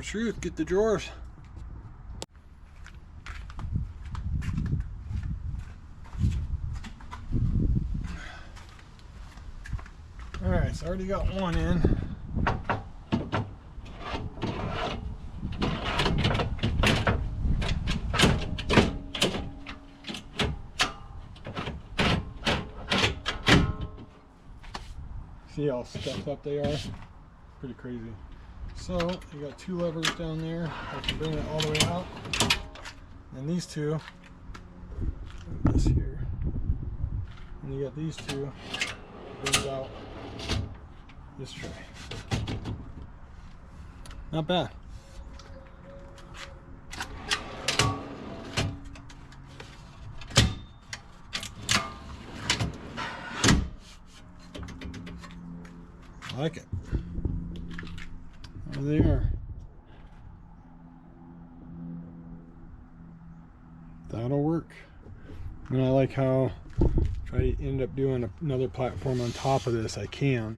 of truth, get the drawers. Alright, so I already got one in. See how stuffed up they are? Pretty crazy. So you got two levers down there. I can bring it all the way out. And these two, this here. And you got these two, brings out this tray. Not bad. I like it. There they are. That'll work. And I like how if I end up doing another platform on top of this, I can.